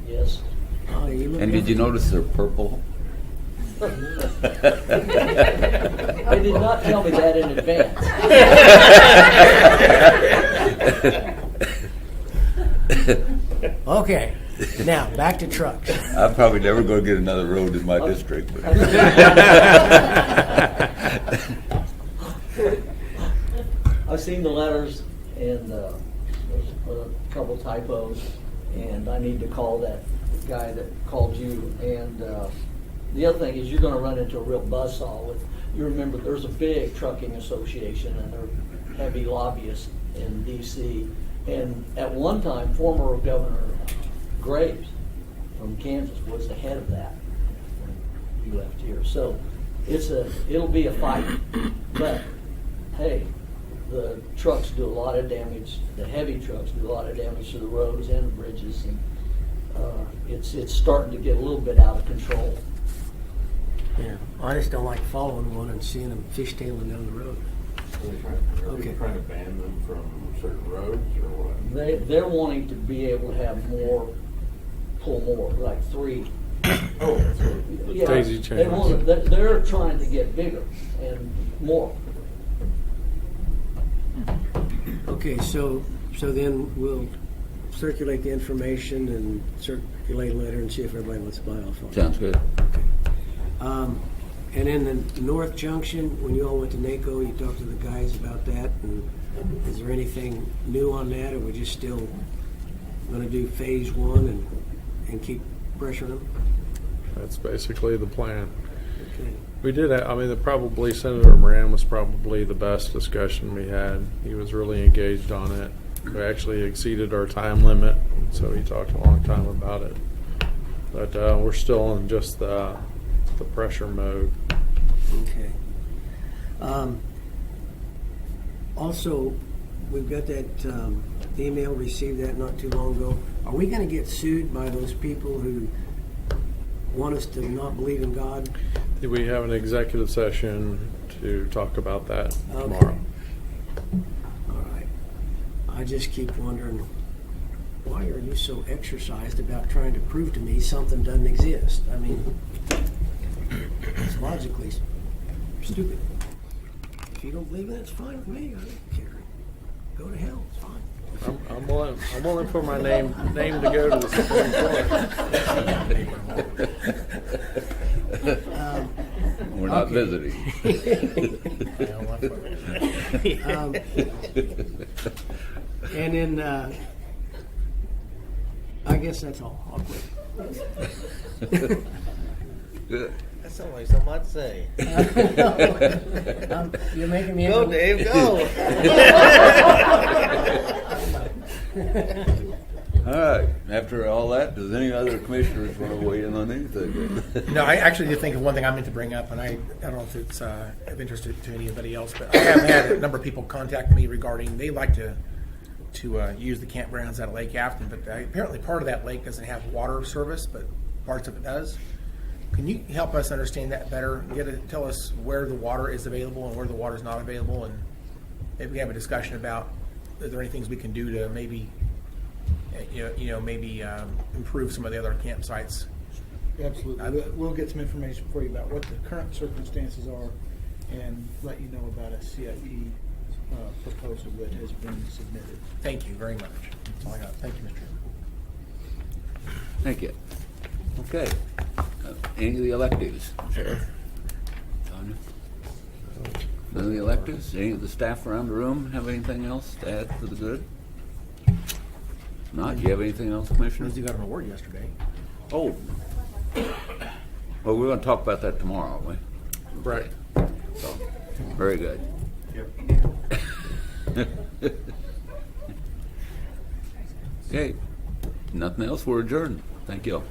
Yes. Oh, you look And did you notice they're purple? They did not tell me that in advance. Okay. Now, back to trucks. I'm probably never going to get another road in my district. But. I've seen the letters, and there's a couple typos, and I need to call that guy that called you. And the other thing is you're going to run into a real buzzsaw with, you remember there's a big trucking association, and they're heavy lobbyists in D.C. And at one time, former Governor Graves from Kansas was the head of that when he left here. So it'll be a fight, but hey, the trucks do a lot of damage. The heavy trucks do a lot of damage to the roads and the bridges, and it's starting to get a little bit out of control. Yeah, I just don't like following one and seeing them fishtailing down the road. Are they trying to ban them from certain roads or what? They're wanting to be able to have pull more, like 3. Oh, that's what. Yeah, Daisy chains. they're trying to get bigger and more. Okay, so then we'll circulate the information and circulate a letter and see if everybody wants to buy off on it. Sounds good. Okay. And in the North Junction, when you all went to NACO, you talked to the guys about that. And is there anything new on that, or are we just still going to do phase 1 and keep pressuring them? That's basically the plan. Okay. We did. Probably Senator Moran was probably the best discussion we had. He was really engaged on it. We actually exceeded our time limit, so he talked a long time about it. But we're still in just the pressure mode. Okay. Also, we've got that email, received that not too long ago. Are we going to get sued by those people who want us to not believe in God? We have an executive session to talk about that tomorrow. All right. I just keep wondering, why are you so exercised about trying to prove to me something doesn't exist? I mean, it's logically stupid. If you don't believe it, it's fine with me. I don't care. Go to hell. It's fine. I'm willing for my name to go to the Supreme Court. We're not visiting. And then guess that's all. I'll quit. Good. That's not like something I'd say. You're making me. Go, Dave, go. All right, after all that, does any other commissioners want to weigh in on anything? No, I actually did think of one thing I meant to bring up, and I don't know if it's of interest to anybody else, but I have had a number of people contact me regarding they like to use the campgrounds at Lake Afton, but apparently part of that lake doesn't have water service, but parts of it does. Can you help us understand that better? Tell us where the water is available and where the water is not available, and maybe we have a discussion about are there any things we can do to maybe improve some of the other campsites. Absolutely. We'll get some information for you about what the current circumstances are and let you know about a CIP proposal that has been submitted. Thank you very much. That's all I got. Thank you, Mr. Chairman. Thank you. Okay. Any of the electives? Sheriff? Tanya? None of the electives? Any of the staff around the room have anything else to add for the good? Not? Do you have anything else, Commissioner? Lindsay got an award yesterday. Oh. Well, we're going to talk about that tomorrow, aren't we? Right. So, very good. Okay. Nothing else. We're adjourned. Thank you all.